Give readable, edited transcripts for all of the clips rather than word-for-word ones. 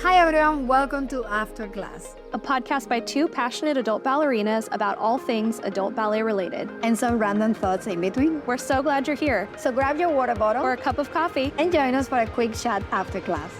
Hi everyone, welcome to After Class, a podcast by two passionate adult ballerinas about all things adult ballet related. and some random thoughts in between. We're so glad you're here. So grab your water bottle Or a cup of coffee. and join us for a quick chat after class.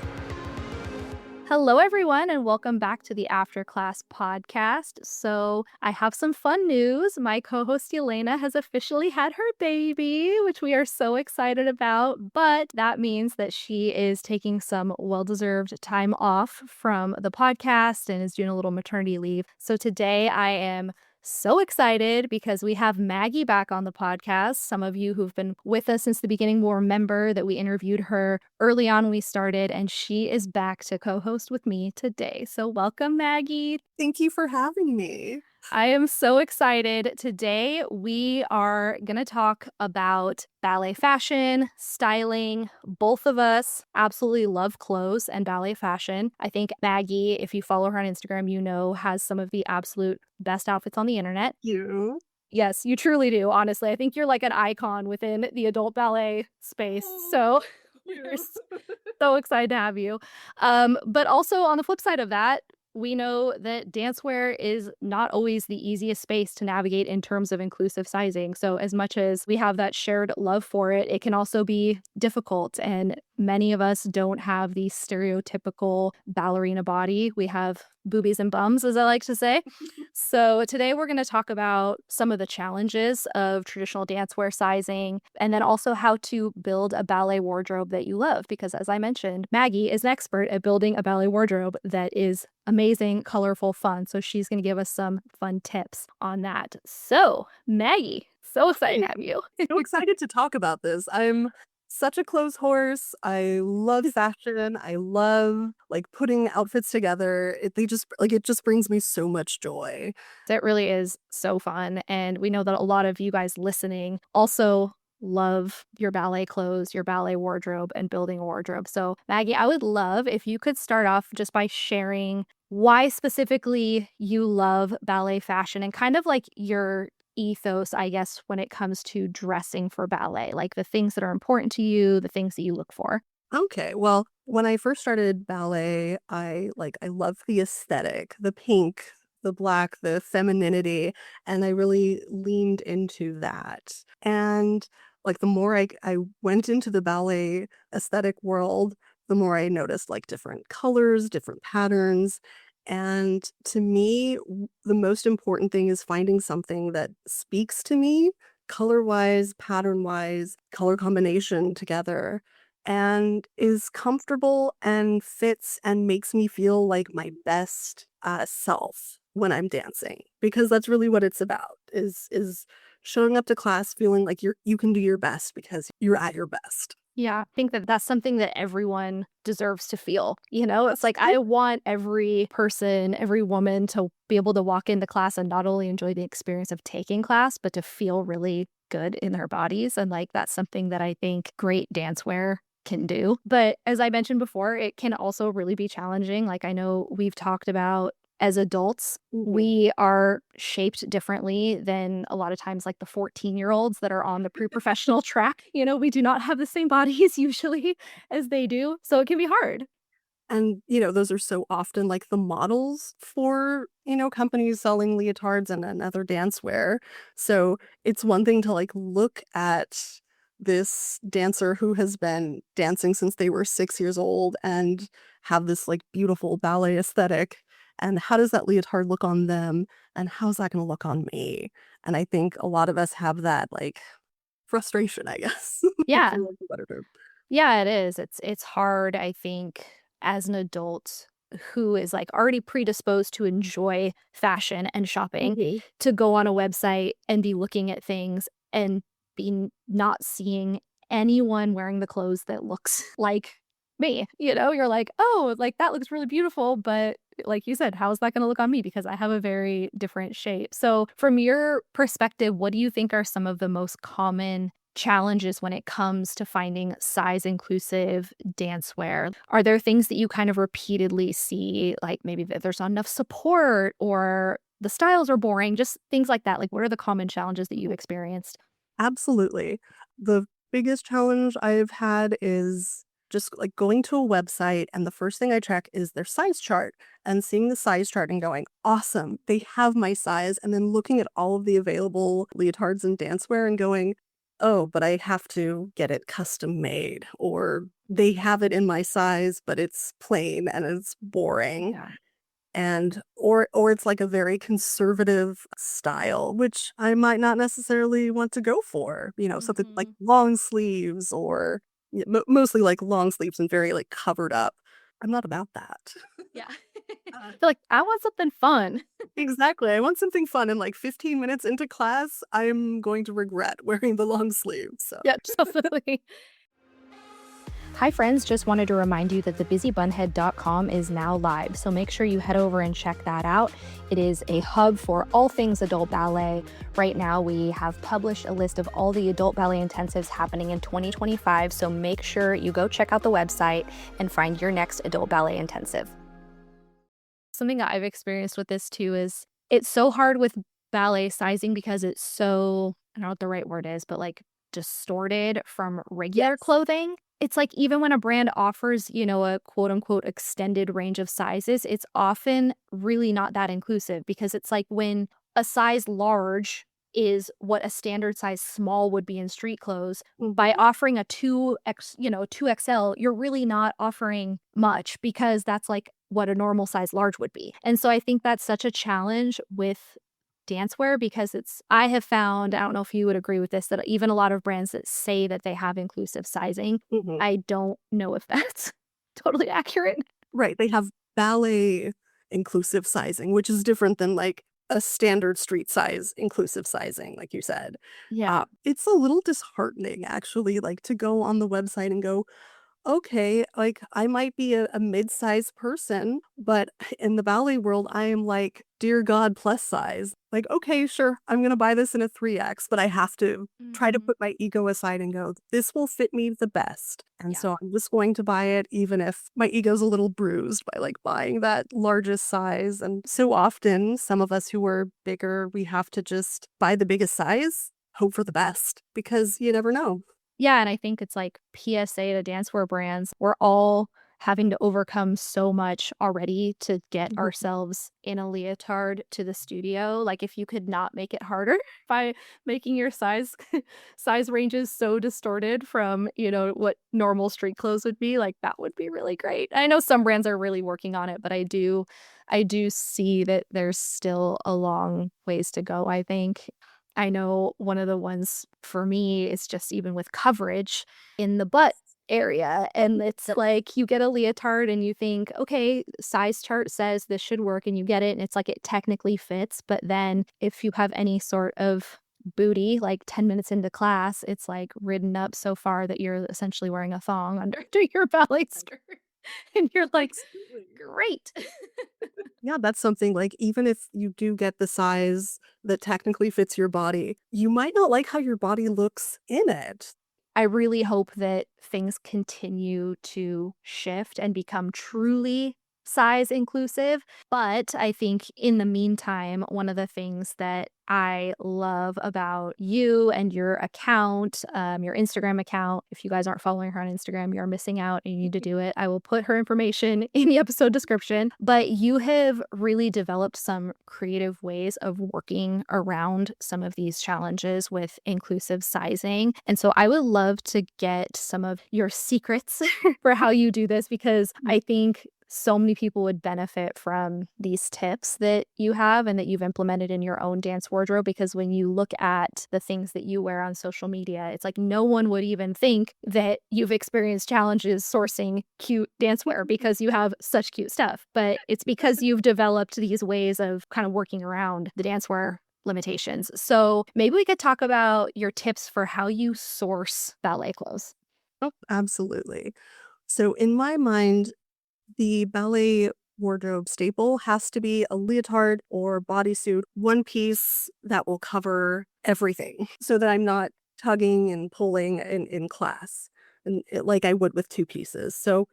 Hello, everyone, and welcome back to the After Class podcast. So I have some fun news. My co-host Elena has officially had her baby, which we are so excited about. But that means that she is taking some well-deserved time off from the podcast and is doing a little maternity leave. So today I am so excited because we have Maggie back on the podcast. Some of you who've been with us since the beginning will remember that we interviewed her early on when we started, and she is back to co-host with me today. So welcome, Maggie. Thank you for having me. I am so excited. Today, we are going to talk about ballet fashion, styling. Both of us absolutely love clothes and ballet fashion. I think Maggie, if you follow her on Instagram, you know, has some of the absolute best outfits on the internet. You. Yes, you truly do, honestly. I think you're like an icon within the adult ballet space. So we're so excited to have you. But also on the flip side of that, we know that dancewear is not always the easiest space to navigate in terms of inclusive sizing. So as much as we have that shared love for it, it can also be difficult. And many of us don't have the stereotypical ballerina body. We have boobies and bums, as I like to say. So today we're going to talk about some of the challenges of traditional dancewear sizing, and then also how to build a ballet wardrobe that you love. Because as I mentioned, Maggie is an expert at building a ballet wardrobe that is amazing, colorful, fun. So she's going to give us some fun tips on that. So Maggie, so excited to have you. So excited to talk about this. I'm such a clothes horse. I love fashion. I love putting outfits together. It just brings me so much joy. It really is so fun. And we know that a lot of you guys listening also love your ballet clothes, your ballet wardrobe, and building a wardrobe. So Maggie, I would love if you could start off just by sharing why specifically you love ballet fashion and kind of like your ethos, I guess, when it comes to dressing for ballet, like the things that are important to you, the things that you look for. Okay, well, when I first started ballet, I love the aesthetic, the pink, the black, the femininity, and I really leaned into that. And the more I went into the ballet aesthetic world, the more I noticed different colors, different patterns. And to me, the most important thing is finding something that speaks to me, color-wise, pattern-wise, color combination together, and is comfortable and fits and makes me feel like my best self when I'm dancing. Because that's really what it's about, is showing up to class feeling like you can do your best because you're at your best. Yeah, I think that that's something that everyone deserves to feel. You know, it's like I want every person, every woman to be able to walk into class and not only enjoy the experience of taking class, but to feel really good in their bodies. And that's something that I think great dancewear can do. But as I mentioned before, it can also really be challenging. Like I know we've talked about as adults, we are shaped differently than a lot of times the 14-year-olds that are on the pre-professional track. You know, we do not have the same bodies usually as they do. So it can be hard. And, those are so often the models for, companies selling leotards and other dancewear. So it's one thing to look at this dancer who has been dancing since they were 6 years old and have this beautiful ballet aesthetic. And how does that leotard look on them? And how's that going to look on me? And I think a lot of us have that frustration, I guess. Yeah. For lack of a better term. Yeah, it is. It's hard, I think, as an adult who is already predisposed to enjoy fashion and shopping to go on a website and be looking at things and be not seeing anyone wearing the clothes that looks like me. You know, you're like, oh, that looks really beautiful, but like you said, how is that going to look on me? Because I have a very different shape. So from your perspective, what do you think are some of the most common challenges when it comes to finding size inclusive dancewear? Are there things that you kind of repeatedly see, like maybe that there's not enough support or the styles are boring, just things like that? What are the common challenges that you experienced? Absolutely. The biggest challenge I've had is just like going to a website and the first thing I check is their size chart and seeing the size chart and going, awesome, they have my size. And then looking at all of the available leotards and dancewear and going, oh, but I have to get it custom made, or they have it in my size, but it's plain and it's boring. Yeah. And or it's like a very conservative style, which I might not necessarily want to go for, something like long sleeves or mostly like long sleeves and very like covered up. I'm not about that. Yeah. I feel like I want something fun. Exactly. I want something fun, and like 15 minutes into class, I'm going to regret wearing the long sleeves. So. Yeah, totally. Hi friends, just wanted to remind you that the busybunhead.com is now live, so make sure you head over and check that out. It is a hub for all things adult ballet. Right now we have published a list of all the adult ballet intensives happening in 2025, so make sure you go check out the website and find your next adult ballet intensive. Something that I've experienced with this too is it's so hard with ballet sizing because it's so, I don't know what the right word is, but like distorted from regular clothing. It's like even when a brand offers, a quote unquote extended range of sizes, it's often really not that inclusive, because it's like when a size large is what a standard size small would be in street clothes, by offering a 2XL, you're really not offering much, because that's like what a normal size large would be. And so I think that's such a challenge with dancewear, because I have found, I don't know if you would agree with this, that even a lot of brands that say that they have inclusive sizing, I don't know if that's totally accurate. Right. They have ballet inclusive sizing, which is different than like a standard street size inclusive sizing, like you said. Yeah. It's a little disheartening, actually, like to go on the website and go, okay, like I might be a mid-sized person, but in the ballet world, I am like, dear God, plus size. Like, okay, sure, I'm going to buy this in a 3X, but I have to try to put my ego aside and go, this will fit me the best. And so I'm just going to buy it, even if my ego's a little bruised by like buying that largest size. And so often, some of us who are bigger, we have to just buy the biggest size, hope for the best, because you never know. Yeah, and I think it's like PSA to dancewear brands, we're all having to overcome so much already to get ourselves in a leotard to the studio. Like, if you could not make it harder by making your size ranges so distorted from, what normal street clothes would be, like that would be really great. I know some brands are really working on it, but I do see that there's still a long ways to go, I think. I know one of the ones for me is just even with coverage in the butt area. And it's like you get a leotard and you think, okay, size chart says this should work, and you get it and it's like it technically fits. But then if you have any sort of booty, like 10 minutes into class, it's like ridden up so far that you're essentially wearing a thong under your ballet skirt. And you're like, great. Yeah, that's something like, even if you do get the size that technically fits your body, you might not like how your body looks in it. I really hope that things continue to shift and become truly size inclusive. But I think in the meantime, one of the things that I love about you and your account, your Instagram account, if you guys aren't following her on Instagram, you're missing out and you need to do it. I will put her information in the episode description. But you have really developed some creative ways of working around some of these challenges with inclusive sizing. And so I would love to get some of your secrets for how you do this, because I think so many people would benefit from these tips that you have and that you've implemented in your own dance wardrobe. Because when you look at the things that you wear on social media, it's like no one would even think that you've experienced challenges sourcing cute dance wear, because you have such cute stuff. But it's because you've developed these ways of kind of working around the dance wear limitations. So maybe we could talk about your tips for how you source ballet clothes. Oh, absolutely. So in my mind, the ballet wardrobe staple has to be a leotard or bodysuit, one piece that will cover everything, so that I'm not tugging and pulling in class, and like I would with two pieces. So,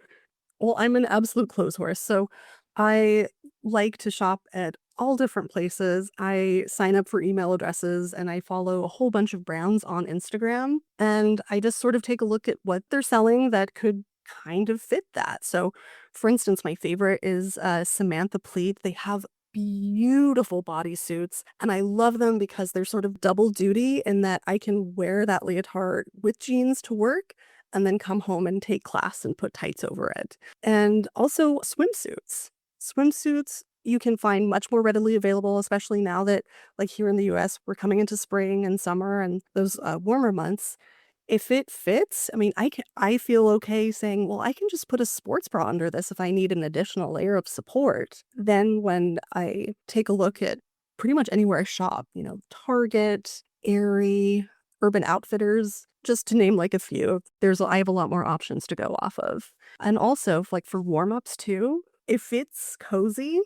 well, I'm an absolute clothes horse, so I like to shop at all different places. I sign up for email addresses and I follow a whole bunch of brands on Instagram, and I just sort of take a look at what they're selling that could kind of fit that. So, for instance, my favorite is Samantha Pleat. They have beautiful bodysuits, and I love them because they're sort of double duty in that I can wear that leotard with jeans to work and then come home and take class and put tights over it. And also swimsuits. Swimsuits you can find much more readily available, especially now that, like here in the US, we're coming into spring and summer and those warmer months. If it fits, I mean, I feel okay saying, well, I can just put a sports bra under this if I need an additional layer of support. Then when I take a look at pretty much anywhere I shop, Target, Aerie, Urban Outfitters, just to name like a few, I have a lot more options to go off of. And also, like for warm-ups too, if it's cozy,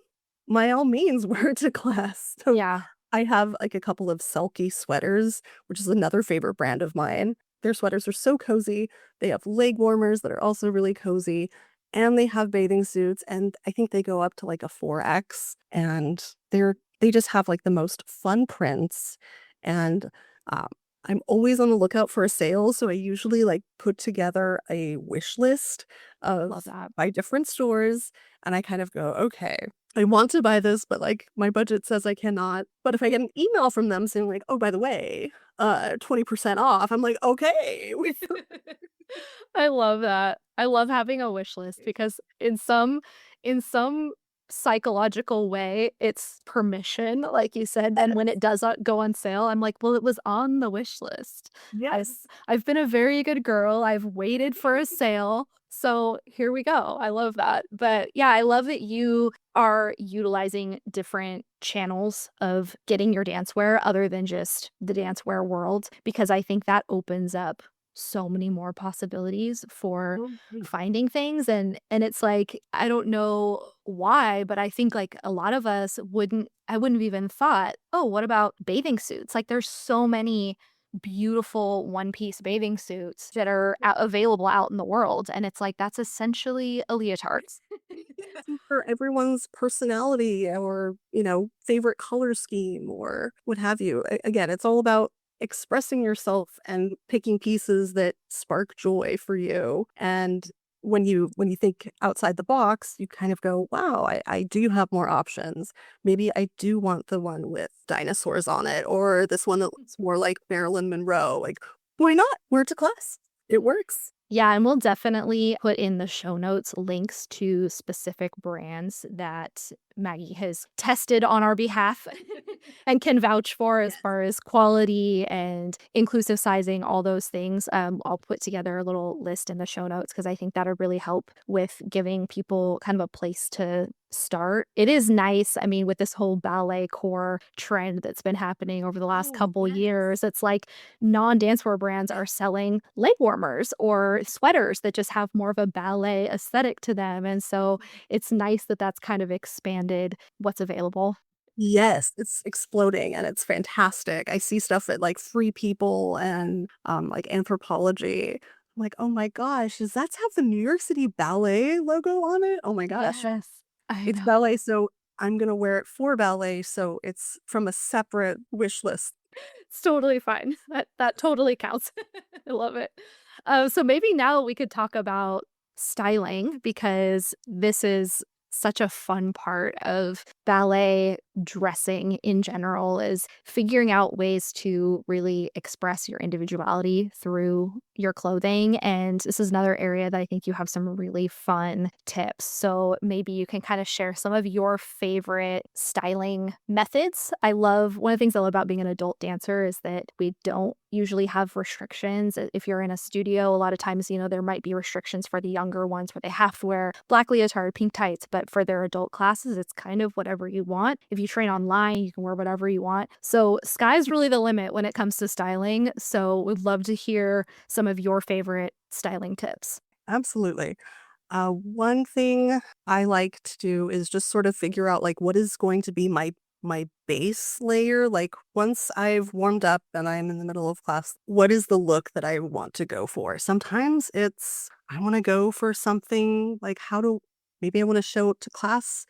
by all means wear it to class. So Yeah. I have like a couple of Selkie sweaters, which is another favorite brand of mine. Their sweaters are so cozy. They have leg warmers that are also really cozy. And they have bathing suits. And I think they go up to like a 4X. And they just have like the most fun prints. And um, I'm always on the lookout for a sale. So I usually like put together a wish list Love of that. by different stores. And I kind of go, okay, I want to buy this, but like my budget says I cannot. But if I get an email from them saying like, oh, by the way, 20% off, I'm like, okay. I love that. I love having a wish list because in some psychological way, it's permission, like you said. And when it does go on sale, I'm like, well, it was on the wish list. Yes. I've been a very good girl. I've waited for a sale. So here we go. I love that. But yeah, I love that you are utilizing different channels of getting your dancewear other than just the dancewear world, because I think that opens up so many more possibilities for finding things. And it's like, I don't know why, but I think like a lot of us I wouldn't have even thought, oh, what about bathing suits? Like there's so many beautiful one-piece bathing suits that are available out in the world, and it's like that's essentially a leotard. For everyone's personality or, favorite color scheme or what have you. Again, it's all about expressing yourself and picking pieces that spark joy for you. And when you think outside the box, you kind of go, wow, I do have more options. Maybe I do want the one with dinosaurs on it or this one that looks more like Marilyn Monroe. Like, why not? Wear it to class. It works. Yeah, and we'll definitely put in the show notes links to specific brands that Maggie has tested on our behalf and can vouch for as far as quality and inclusive sizing, all those things. I'll put together a little list in the show notes because I think that'll really help with giving people kind of a place to start. It is nice. I mean, with this whole ballet core trend that's been happening over the last couple years, it's like non-dancewear brands are selling leg warmers or sweaters that just have more of a ballet aesthetic to them. And so it's nice that that's kind of expanded what's available. Yes, it's exploding and it's fantastic. I see stuff at like Free People and like Anthropology. I'm like, oh my gosh, does that have the New York City Ballet logo on it? Oh my gosh. Yes, I It's know. ballet, so I'm gonna wear it for ballet, so it's from a separate wish list. It's totally fine. That totally counts. I love it. So maybe now we could talk about styling because this is such a fun part of ballet dressing in general is figuring out ways to really express your individuality through your clothing. And this is another area that I think you have some really fun tips. So maybe you can kind of share some of your favorite styling methods. One of the things I love about being an adult dancer is that we don't usually have restrictions. If you're in a studio, a lot of times, there might be restrictions for the younger ones where they have to wear black leotard, pink tights, but for their adult classes, it's kind of whatever you want. If you train online, you can wear whatever you want. So sky's really the limit when it comes to styling. So we'd love to hear some of your favorite styling tips. Absolutely. One thing I like to do is just sort of figure out like what is going to be my base layer. Like once I've warmed up and I'm in the middle of class, what is the look that I want to go for? Sometimes I want to go for something like maybe I want to show up to class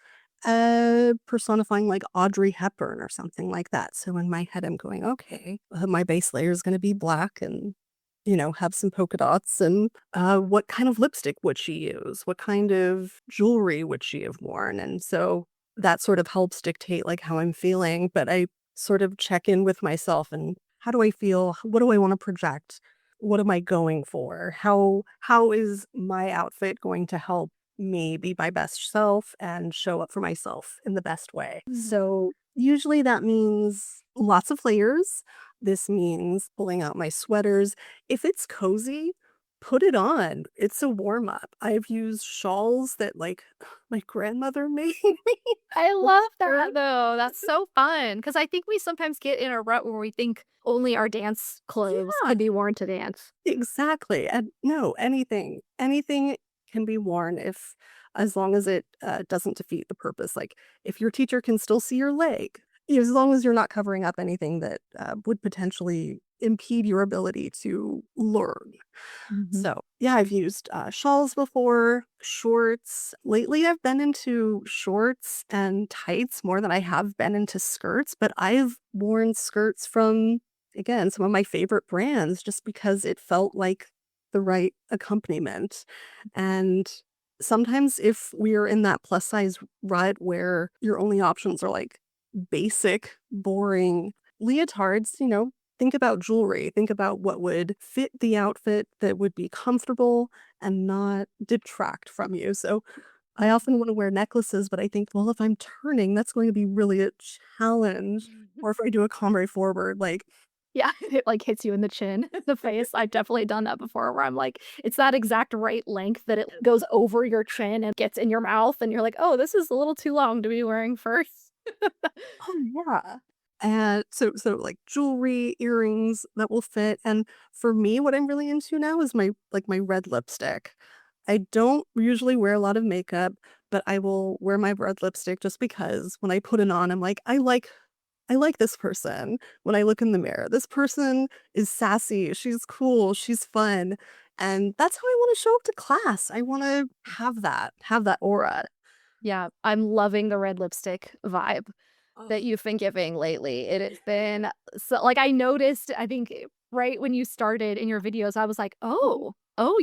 personifying like Audrey Hepburn or something like that. So in my head I'm going, okay, my base layer is going to be black and have some polka dots, and what kind of lipstick would she use? What kind of jewelry would she have worn? And so that sort of helps dictate like how I'm feeling, but I sort of check in with myself and how do I feel? What do I want to project? What am I going for? How is my outfit going to help me be my best self and show up for myself in the best way? So usually that means lots of layers. This means pulling out my sweaters. If it's cozy, put it on. It's a warm up. I've used shawls that like my grandmother made me. I for love her. that though. That's so fun because I think we sometimes get in a rut where we think only our dance clothes Yeah, can be worn to dance. exactly. And no, anything can be worn if as long as it doesn't defeat the purpose. Like if your teacher can still see your leg, as long as you're not covering up anything that would potentially impede your ability to learn. Mhm. So, yeah, I've used shawls before, shorts. Lately, I've been into shorts and tights more than I have been into skirts, but I've worn skirts from, again, some of my favorite brands just because it felt like the right accompaniment. And sometimes if we're in that plus size rut where your only options are like basic, boring leotards, think about jewelry. Think about what would fit the outfit that would be comfortable and not detract from you. So I often want to wear necklaces, but I think, well, if I'm turning, that's going to be really a challenge. Or if I do a combre forward, like, Yeah, it like hits you in the chin, the face. I've definitely done that before where I'm like, it's that exact right length that it goes over your chin and gets in your mouth, and you're like, oh, this is a little too long to be wearing first. oh yeah. And so like jewelry, earrings that will fit. And for me, what I'm really into now is my red lipstick. I don't usually wear a lot of makeup, but I will wear my red lipstick just because when I put it on, I'm like, I like this person when I look in the mirror. This person is sassy, she's cool, she's fun. And that's how I want to show up to class. I want to have that aura. Yeah, I'm loving the red lipstick vibe Oh, that you've been giving lately. It has been so like I noticed, I think right when you started in your videos, I was like, oh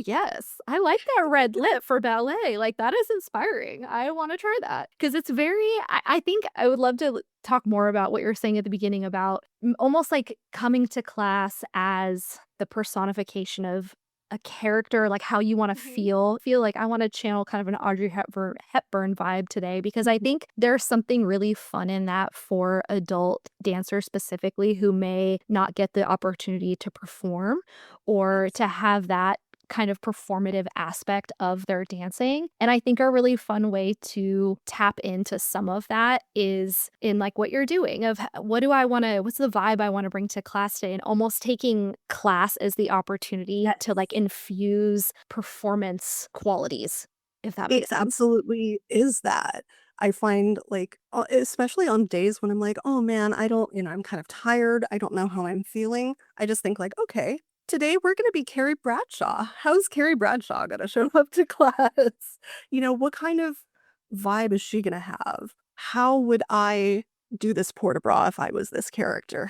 yes, I like that red lip for ballet. Like that is inspiring. I want to try that because it's very. I think I would love to talk more about what you're saying at the beginning about almost like coming to class as the personification of a character, like how you wanna feel like I wanna channel kind of an Audrey Hepburn vibe today because I think there's something really fun in that for adult dancers specifically who may not get the opportunity to perform or to have that kind of performative aspect of their dancing. And I think a really fun way to tap into some of that is in like what you're doing of what do I want to, what's the vibe I want to bring to class today, and almost taking class as the opportunity to like infuse performance qualities, if that it makes sense. absolutely is that. I find like, especially on days when I'm like, oh man, I don't, I'm kind of tired. I don't know how I'm feeling. I just think like, okay, today we're going to be Carrie Bradshaw. How's Carrie Bradshaw going to show up to class? What kind of vibe is she going to have? How would I do this port de bras if I was this character?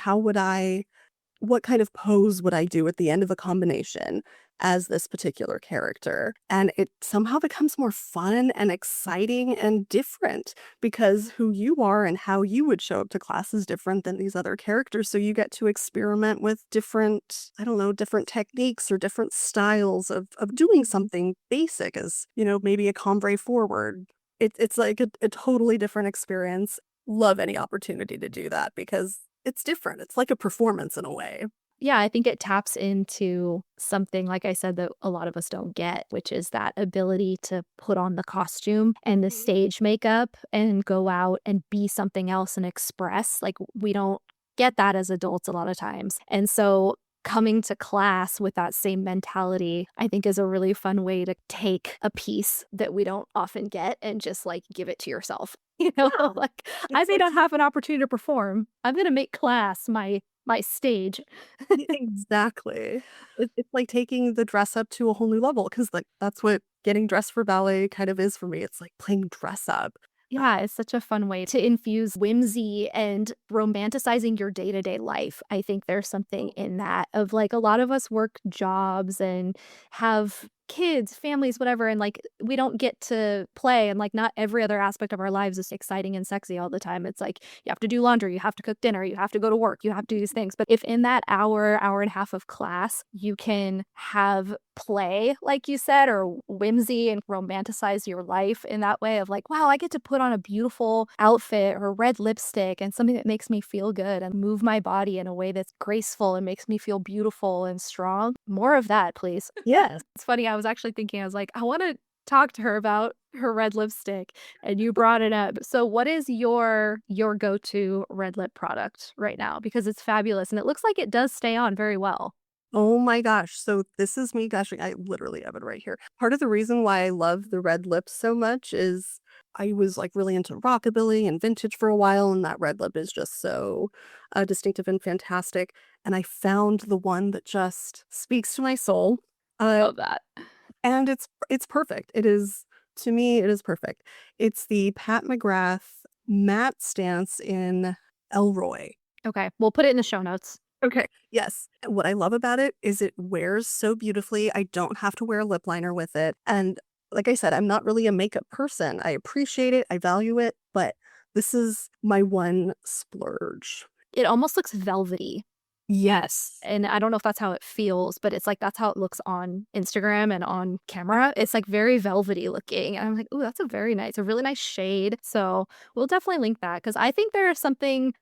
What kind of pose would I do at the end of a combination as this particular character? And it somehow becomes more fun and exciting and different because who you are and how you would show up to class is different than these other characters. So you get to experiment with different, I don't know, different techniques or different styles of doing something basic as, maybe a combre forward. It's like a totally different experience. Love any opportunity to do that because it's different. It's like a performance in a way. Yeah, I think it taps into something, like I said, that a lot of us don't get, which is that ability to put on the costume and the stage makeup and go out and be something else and express. Like, we don't get that as adults a lot of times. And so, coming to class with that same mentality, I think is a really fun way to take a piece that we don't often get and just like give it to yourself. Yeah. Like I It's may like not have an opportunity to perform. I'm going to make class my stage. exactly. It's like taking the dress up to a whole new level because like that's what getting dressed for ballet kind of is for me. It's like playing dress up. Yeah, it's such a fun way to infuse whimsy and romanticizing your day-to-day life. I think there's something in that of like a lot of us work jobs and have kids, families, whatever, and like we don't get to play and like not every other aspect of our lives is exciting and sexy all the time. It's like you have to do laundry, you have to cook dinner, you have to go to work, you have to do these things. But if in that hour and a half of class, you can have play, like you said, or whimsy and romanticize your life in that way of like, wow, I get to put on a beautiful outfit or red lipstick and something that makes me feel good and move my body in a way that's graceful and makes me feel beautiful and strong. More of that, please. Yes. It's funny. I was actually thinking, I was like, I want to talk to her about her red lipstick and you brought it up. So what is your go-to red lip product right now? Because it's fabulous and it looks like it does stay on very well. Oh my gosh. So this is me gushing. I literally have it right here. Part of the reason why I love the red lips so much is I was like really into rockabilly and vintage for a while, and that red lip is just so distinctive and fantastic. And I found the one that just speaks to my soul. Uh, Love that. and it's perfect. It is, to me, it is perfect. It's the Pat McGrath matte stance in Elroy. Okay. We'll put it in the show notes. Okay. Yes. What I love about it is it wears so beautifully. I don't have to wear a lip liner with it. And like I said, I'm not really a makeup person. I appreciate it, I value it, but this is my one splurge. It almost looks velvety. Yes. And I don't know if that's how it feels, but it's like that's how it looks on Instagram and on camera. It's like very velvety looking. And I'm like, ooh, that's a really nice shade. So we'll definitely link that because I think there's something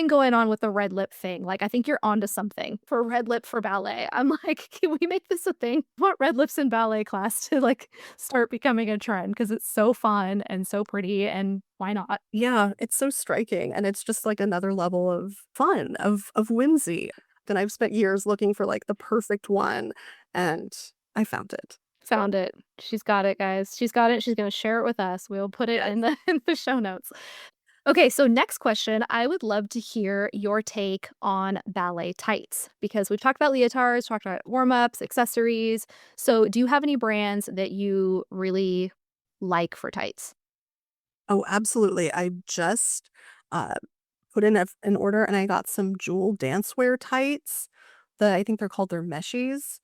going on with the red lip thing. Like I think you're onto something for red lip for ballet. I'm like, can we make this a thing? I want red lips in ballet class to like start becoming a trend because it's so fun and so pretty and why not? Yeah, it's so striking, and it's just like another level of fun, of whimsy. And I've spent years looking for like the perfect one, and I found it. Found it. She's got it, guys. She's got it. She's going to share it with us. We'll put it Yes. in the in the show notes. Okay, so next question, I would love to hear your take on ballet tights because we've talked about leotards, talked about warm-ups, accessories. So, do you have any brands that you really like for tights? Oh, absolutely. I just uh, put in an order, and I got some Juwel dancewear tights. I think they're called their meshies.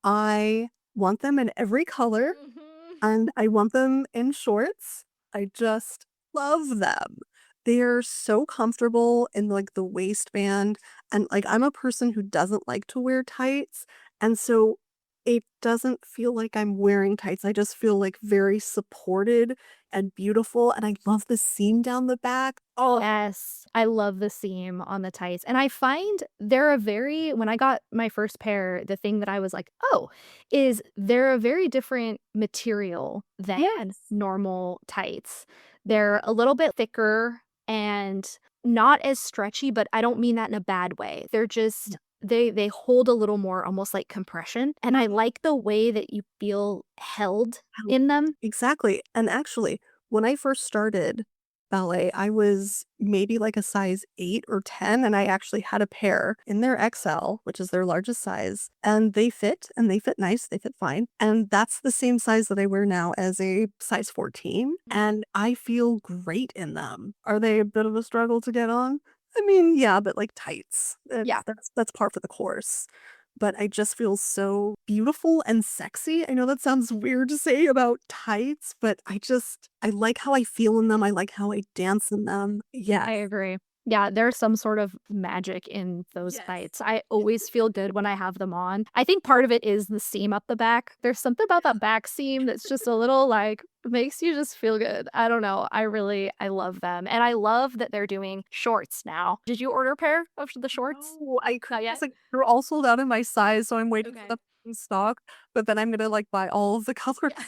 I want them in every color, Mhm. and I want them in shorts. I just love them. They're so comfortable in like the waistband, and like I'm a person who doesn't like to wear tights, and so it doesn't feel like I'm wearing tights. I just feel like very supported and beautiful, and I love the seam down the back. Oh, Yes, I love the seam on the tights, and I find they're a very when I got my first pair, the thing that I was like, "Oh," is they're a very different material than yes. normal tights. They're a little bit thicker and not as stretchy, but I don't mean that in a bad way. They're just they hold a little more almost like compression, and I like the way that you feel held Oh, in them. exactly. And actually, when I first started ballet, I was maybe like a size 8 or 10, and I actually had a pair in their XL, which is their largest size, and they fit nice, they fit fine. And that's the same size that I wear now as a size 14, and I feel great in them. Are they a bit of a struggle to get on? I mean, yeah, but like tights. Yeah. That's par for the course. But I just feel so beautiful and sexy. I know that sounds weird to say about tights, but I like how I feel in them. I like how I dance in them. I Yes. agree. Yeah, there's some sort of magic in those Yes. tights. I always feel good when I have them on. I think part of it is the seam up the back. There's something about that back seam that's just a little like makes you just feel good. I don't know. I love them. And I love that they're doing shorts now. Did you order a pair of the shorts? No, I Not couldn't. yet? It's like they're all sold out in my size, so I'm waiting for Okay. them in stock. But then I'm gonna like buy all of the colors. Yeah.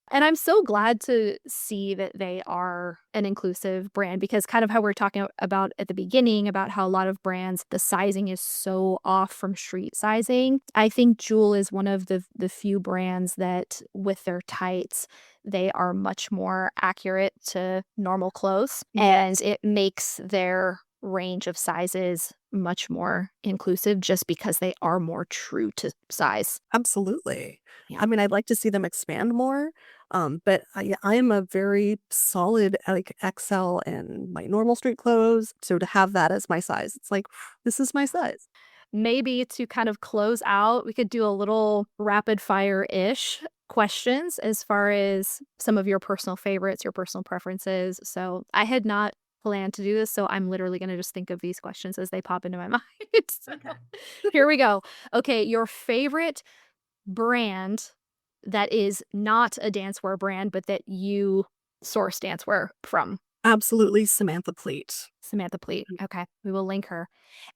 And I'm so glad to see that they are an inclusive brand because kind of how we're talking about at the beginning about how a lot of brands, the sizing is so off from street sizing. I think Jewel is one of the few brands that with their tights, they are much more accurate to normal clothes and it makes their range of sizes much more inclusive just because they are more true to size. Absolutely. Yeah. I mean, I'd like to see them expand more. But I am a very solid like XL in my normal street clothes. So to have that as my size, it's like, this is my size. Maybe to kind of close out, we could do a little rapid fire-ish questions as far as some of your personal favorites, your personal preferences. So I had not planned to do this, so I'm literally going to just think of these questions as they pop into my mind. So here we go. Okay, your favorite brand that is not a dancewear brand, but that you source dancewear from. Absolutely Samantha Pleat. Samantha Pleat. Okay, we will link her.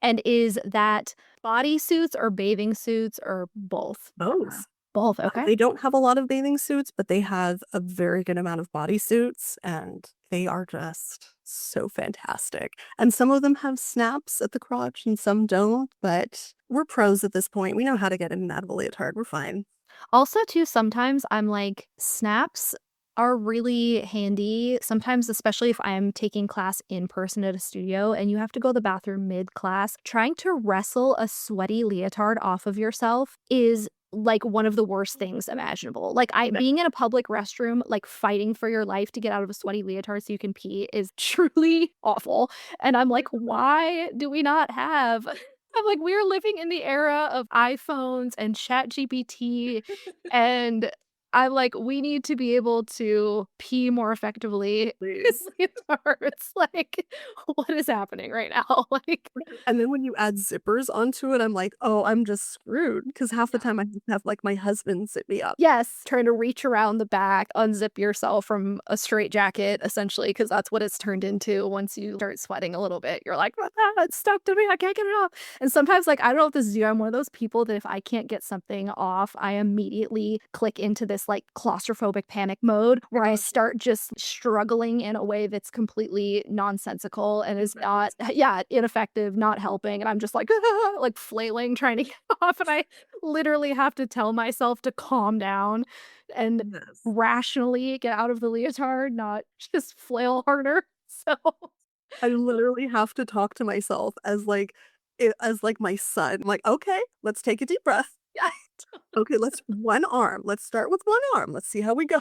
And is that bodysuits or bathing suits or both? Both. Both, okay. They don't have a lot of bathing suits, but they have a very good amount of bodysuits, and they are just so fantastic. And some of them have snaps at the crotch and some don't, but we're pros at this point. We know how to get in and out of a leotard. We're fine. Also, too, sometimes I'm like, snaps are really handy. Sometimes, especially if I'm taking class in person at a studio and you have to go to the bathroom mid-class, trying to wrestle a sweaty leotard off of yourself is like one of the worst things imaginable. Like being in a public restroom, like fighting for your life to get out of a sweaty leotard so you can pee is truly awful. And I'm like, why do we not have I'm like, we're living in the era of iPhones and ChatGPT, and I'm like, we need to be able to pee more effectively. Please. It's like, what is happening right now? Like, And then when you add zippers onto it, I'm like, oh, I'm just screwed. Because half the time I just have like my husband sit me up. yes, trying to reach around the back, unzip yourself from a straight jacket, essentially, because that's what it's turned into once you start sweating a little bit. You're like, it's stuck to me. I can't get it off. And sometimes, like, I don't know what this is. I'm one of those people that if I can't get something off, I immediately click into this like claustrophobic panic mode where I start just struggling in a way that's completely nonsensical and is not, ineffective, not helping. And I'm just like, like flailing, trying to get off. And I literally have to tell myself to calm down and Yes. rationally get out of the leotard, not just flail harder. So I literally have to talk to myself as like as like my son. I'm like, okay, let's take a deep breath. Okay, let's one arm. Let's start with one arm. Let's see how we go.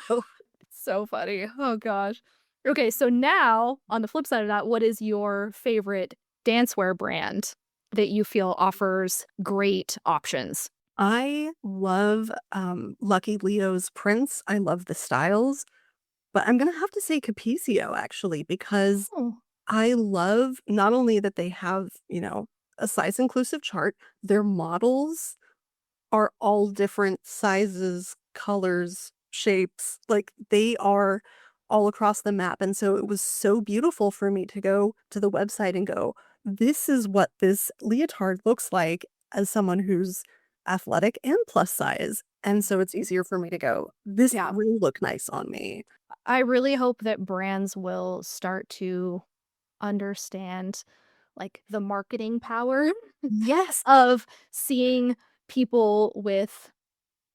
so funny. Oh gosh. Okay, so now on the flip side of that, what is your favorite dancewear brand that you feel offers great options? I love Lucky Leo's prints. I love the styles, but I'm gonna have to say Capeio actually because Oh, I love not only that they have, a size inclusive chart, their models are all different sizes, colors, shapes. Like they are all across the map. And so it was so beautiful for me to go to the website and go, this is what this leotard looks like as someone who's athletic and plus size. And so it's easier for me to go, this yeah. will look nice on me. I really hope that brands will start to understand like the marketing power Yes. of seeing people with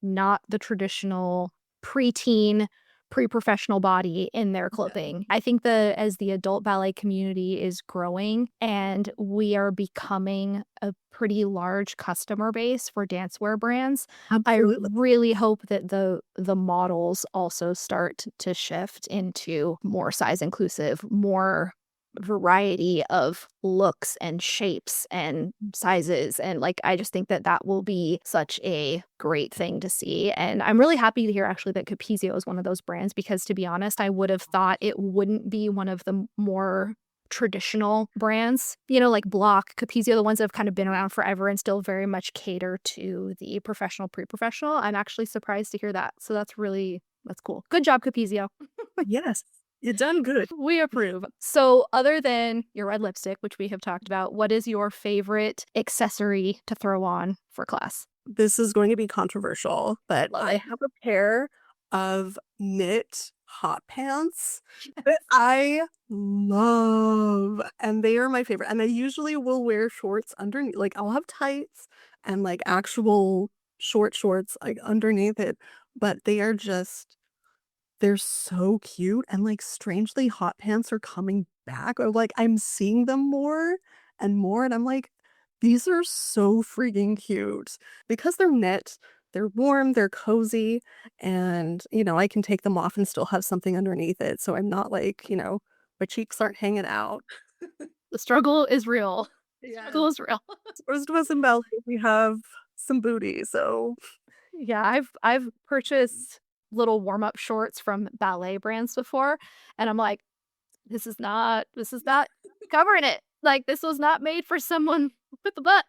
not the traditional preteen, pre-professional body in their clothing. I think that as the adult ballet community is growing and we are becoming a pretty large customer base for dancewear brands, I Absolutely. really hope that the models also start to shift into more size inclusive, more variety of looks and shapes and sizes, and like I just think that that will be such a great thing to see. And I'm really happy to hear actually that Capeio is one of those brands, because to be honest, I would have thought it wouldn't be one of the more traditional brands, like Block, Capeio, the ones that have kind of been around forever and still very much cater to the professional, pre-professional. I'm actually surprised to hear that. So that's cool. Good job, Capeio. Yes. You done good. We approve. So, other than your red lipstick, which we have talked about, what is your favorite accessory to throw on for class? This is going to be controversial, but Love I it. have a pair of knit hot pants that I love, and they are my favorite. And I usually will wear shorts underneath, like I'll have tights and like actual short shorts like underneath it, but they're so cute, and like strangely hot pants are coming back, or like I'm seeing them more and more, and I'm like, these are so freaking cute because they're knit. They're warm, they're cozy, and, I can take them off and still have something underneath it. So I'm not like, my cheeks aren't hanging out. The struggle is real. Yeah. Struggle is real. Most of us in ballet, we have some booty, so Yeah, I've purchased little warm-up shorts from ballet brands before, and I'm like, this is not covering it. Like, this was not made for someone with a butt.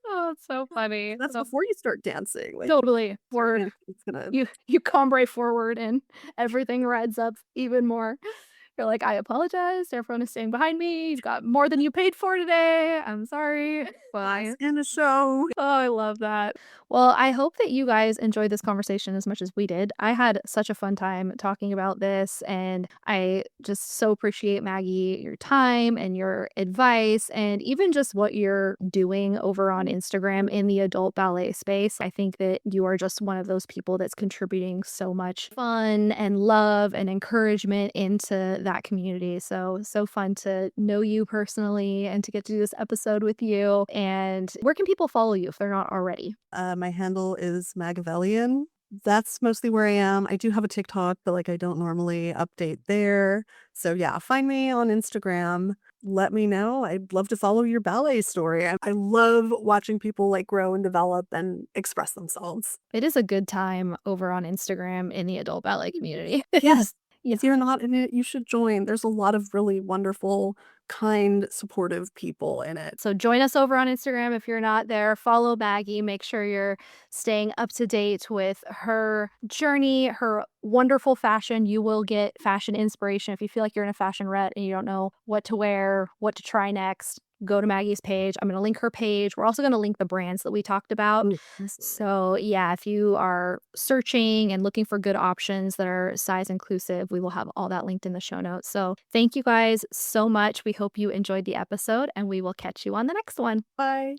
Oh, it's so funny. that's So before you start dancing. Like, totally. Word. yeah, it's gonna. You combre forward and everything rides up even more. You're like, I apologize. Everyone is staying behind me. You've got more than you paid for today. I'm sorry. Bye. In a show. Oh, I love that. Well, I hope that you guys enjoyed this conversation as much as we did. I had such a fun time talking about this, and I just so appreciate, Maggie, your time and your advice, and even just what you're doing over on Instagram in the adult ballet space. I think that you are just one of those people that's contributing so much fun and love and encouragement into that community. So fun to know you personally and to get to do this episode with you. And where can people follow you if they're not already? My handle is Magavellian. That's mostly where I am. I do have a TikTok, but I don't normally update there. So yeah, find me on Instagram. Let me know. I'd love to follow your ballet story. I love watching people grow and develop and express themselves. It is a good time over on Instagram in the adult ballet community. Yes. Yeah. If you're not in it, you should join. There's a lot of really wonderful, kind, supportive people in it. So join us over on Instagram if you're not there. Follow Maggie. Make sure you're staying up to date with her journey, her wonderful fashion. You will get fashion inspiration. If you feel like you're in a fashion rut and you don't know what to wear, what to try next, go to Maggie's page. I'm going to link her page. We're also going to link the brands that we talked about. So yeah, if you are searching and looking for good options that are size inclusive, we will have all that linked in the show notes. So thank you guys so much. We hope you enjoyed the episode, and we will catch you on the next one. Bye.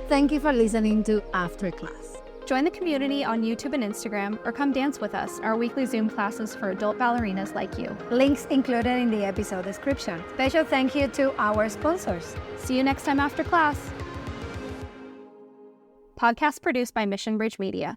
Thank you for listening to After Class. Join the community on YouTube and Instagram, or come dance with us, our weekly Zoom classes for adult ballerinas like you. Links included in the episode description. Special thank you to our sponsors. See you next time after class. Podcast produced by Mission Bridge Media.